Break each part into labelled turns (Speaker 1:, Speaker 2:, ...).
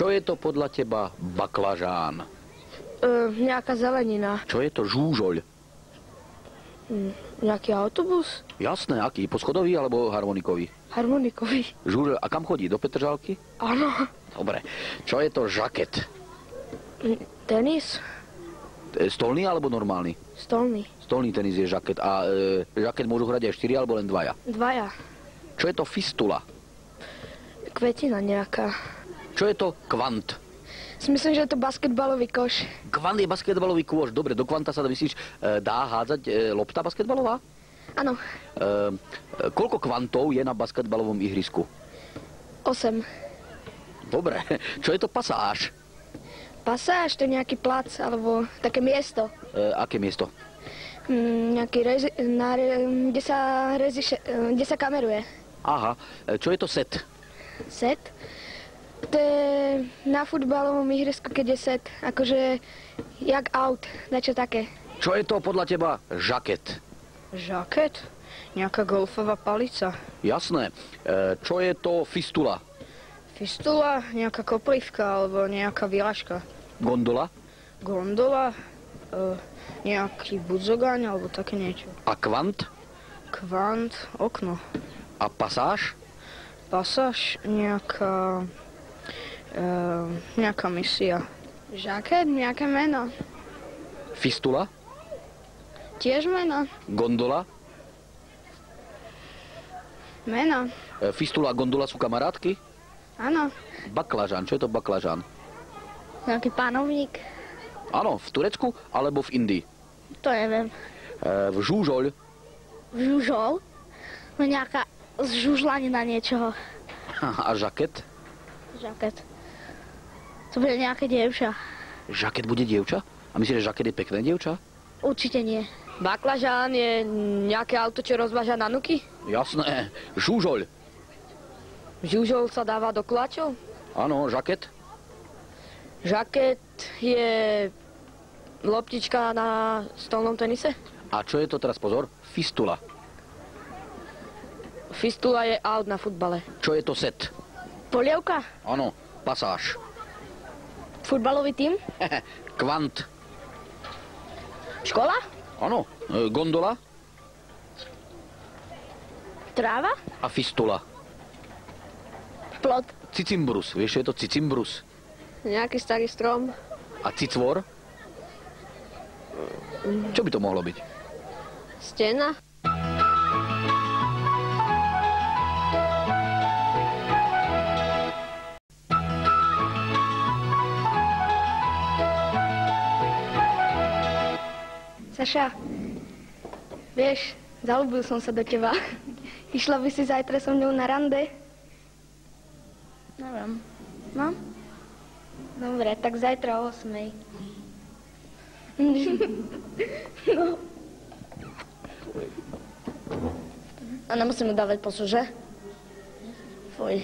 Speaker 1: Čo je to podľa teba baklažán?
Speaker 2: Nejaká zelenina.
Speaker 1: Čo je to žúžoľ?
Speaker 2: Nejaký autobus?
Speaker 1: Jasné, aký? Poschodový alebo harmonikový?
Speaker 2: Harmonikový.
Speaker 1: Žúžoľ, a kam chodí? Do Petržalky?
Speaker 2: Áno.
Speaker 1: Dobre. Čo je to žaket?
Speaker 2: Tenis?
Speaker 1: Stolný alebo normálny?
Speaker 2: Stolný.
Speaker 1: Stolný tenis je žaket. A žaket môžu hrať aj 4 alebo len 2?
Speaker 2: 2.
Speaker 1: Čo je to fistula?
Speaker 2: Kvetina nejaká.
Speaker 1: Čo je to kvant?
Speaker 2: Myslím, že je to basketbalový koš.
Speaker 1: Kvant je basketbalový kôš. Dobre, do kvanta sa myslíš, dá hádzať lopta basketbalová?
Speaker 2: Áno.
Speaker 1: Koľko kvantov je na basketbalovom ihrisku?
Speaker 2: 8.
Speaker 1: Dobre. Čo je to pasáž?
Speaker 2: Pasáž, to je nejaký plac, alebo také miesto.
Speaker 1: Aké miesto?
Speaker 2: Nejaký kde sa kameruje.
Speaker 1: Aha. Čo je to set?
Speaker 2: Set? To je na futbalovom ihrisku, keď je set. Akože, jak aut, niečo také.
Speaker 1: Čo je to podľa teba žaket?
Speaker 2: Žaket? Nejaká golfová palica.
Speaker 1: Jasné. Čo je to fistula?
Speaker 2: Fistula? Nejaká koplivka, alebo nejaká vylažka.
Speaker 1: Gondola?
Speaker 2: Gondola? Nejaký budzogáň, alebo také niečo.
Speaker 1: A kvant?
Speaker 2: Kvant? Okno.
Speaker 1: A pasáž?
Speaker 2: Pasáž? Nejaká misia. Žaket? Nejaké meno.
Speaker 1: Fistula?
Speaker 2: Tiež meno.
Speaker 1: Gondola?
Speaker 2: Meno.
Speaker 1: Fistula a gondola sú kamarátky?
Speaker 2: Áno.
Speaker 1: Baklažán. Čo je to baklažán?
Speaker 2: Nejaký panovník.
Speaker 1: Áno, v Turecku alebo v Indii?
Speaker 2: To neviem.
Speaker 1: V žúžoľ?
Speaker 2: Žužol? No nejaká zžužlanina niečoho.
Speaker 1: A žaket?
Speaker 2: Žaket. To bude nejaké dievča.
Speaker 1: Žaket bude dievča? A myslíš, že žaket je pekné dievča?
Speaker 2: Určite nie. Baklažán je nejaké auto, čo rozváža nanuky?
Speaker 1: Jasné. Žúžoľ?
Speaker 2: Žužol sa dáva do kulačov?
Speaker 1: Áno, žaket?
Speaker 2: Žaket je loptička na stolnom tenise?
Speaker 1: A čo je to teraz, pozor? Fistula.
Speaker 2: Fistula je aut na futbale.
Speaker 1: Čo je to set?
Speaker 2: Polievka?
Speaker 1: Áno, pasáž.
Speaker 2: Futbalový tím?
Speaker 1: Kvant.
Speaker 2: Škola?
Speaker 1: Áno, gondola
Speaker 2: Tráva?
Speaker 1: a fistula.
Speaker 2: Plot?
Speaker 1: Cicimbrus. Vieš, čo je to cicimbrus?
Speaker 2: Nejaký starý strom?
Speaker 1: A cicvor? Čo by to mohlo byť?
Speaker 2: Stena? Saša, vieš, zalúbil som sa do teba. Išla by si zajtra so mňou na rande? Neviem. No? Dobre, tak zajtra o 8:00. No. A nemusíme dávať pozor, že? Fuj.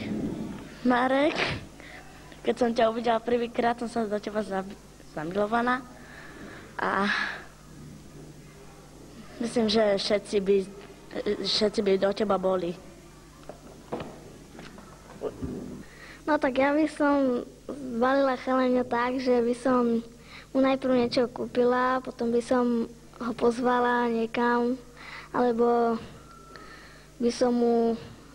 Speaker 2: Marek, keď som ťa uvidela prvýkrát, som sa do teba zamilovaná. A myslím, že všetci by do teba boli.
Speaker 3: No tak ja by som zbalila chalenia tak, že by som mu najprv niečo kúpila, potom by som ho pozvala niekam, alebo by som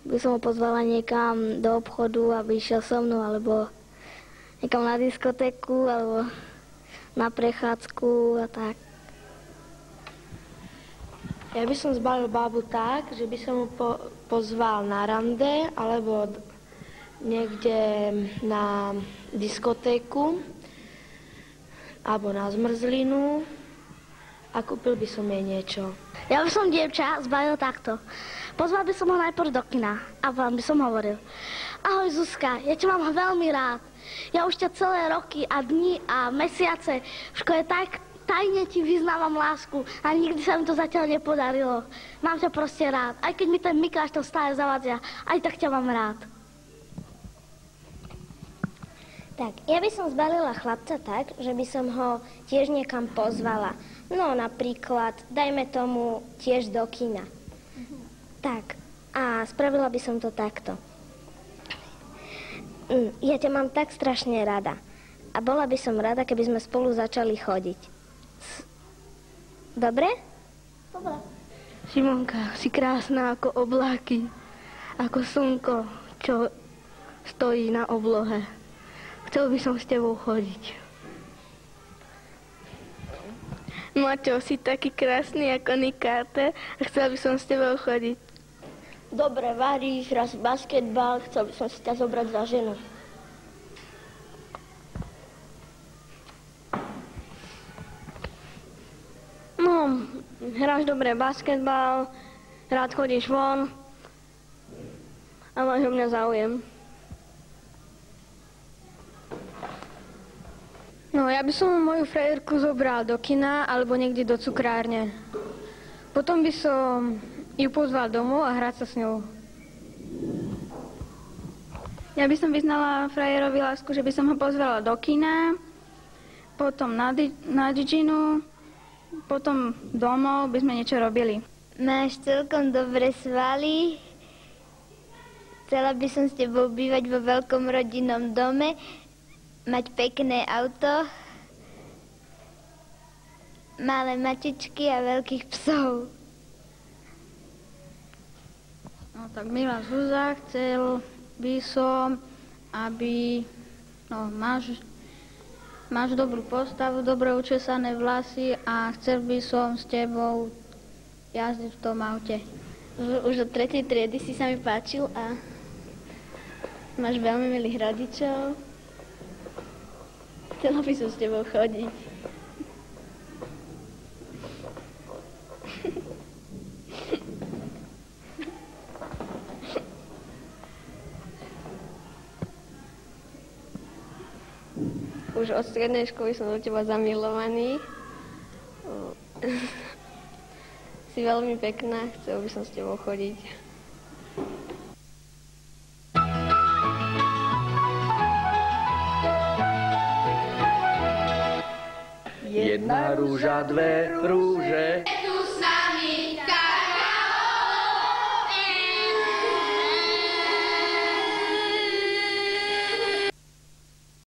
Speaker 3: ho pozvala niekam do obchodu, aby išiel so mnou, alebo niekam na diskotéku, alebo na prechádzku a tak.
Speaker 2: Ja by som zbalil bábu tak, že by som mu pozval na rande, alebo niekde na diskotéku, alebo na zmrzlinu a kúpil by som jej niečo.
Speaker 3: Ja by som dievča zbalil takto. Pozval by som ho najprv do kina a vám by som hovoril: Ahoj Zuzka, ja ťa mám veľmi rád. Ja už ťa celé roky a dni a mesiace v škole tak tajne ti vyznávam lásku a nikdy sa mi to zatiaľ nepodarilo. Mám ťa proste rád. Aj keď mi ten Mikuláš to stále zavadzia, aj tak ťa mám rád.
Speaker 4: Tak, ja by som zbalila chlapca tak, že by som ho tiež niekam pozvala. No napríklad, dajme tomu tiež do kina. Tak, a spravila by som to takto. Ja ťa mám tak strašne rada. A bola by som rada, keby sme spolu začali chodiť. Dobre?
Speaker 3: Dobre.
Speaker 2: Simonka, si krásna ako obláky, ako slnko, čo stojí na oblohe. Chcel by som s tebou chodiť. Maťo, si taký krásny ako Nikáte a chcel by som s tebou chodiť. Dobre, varíš, raz basketbal, chcel by som si ťa zobrať za ženu. No, hráš dobre basketbal, rád chodíš von a máš o mňa záujem. No, ja by som moju frajerku zobral do kina alebo niekde do cukrárne. Potom by som ju pozval domov a hrať sa s ňou.
Speaker 5: Ja by som vyznala frajerovi lásku, že by som ho pozvala do kina, potom na džinu, potom domov by sme niečo robili.
Speaker 3: Máš celkom dobré svaly. Chcela by som s tebou bývať vo veľkom rodinnom dome, mať pekné auto, malé mačičky a veľkých psov.
Speaker 5: No tak Milan Zúza, chcel by som, aby máš dobrú postavu, dobre učesané vlasy a chcel by som s tebou jazdiť v tom aute.
Speaker 3: Už od 3. triedy si sa mi páčil a máš veľmi milých rodičov. Chcela by som s tebou chodiť.
Speaker 2: Už od strednej školy som do teba zamilovaný. Si veľmi pekná, chcel by som s tebou chodiť.
Speaker 1: Jedna rúža, dve rúže.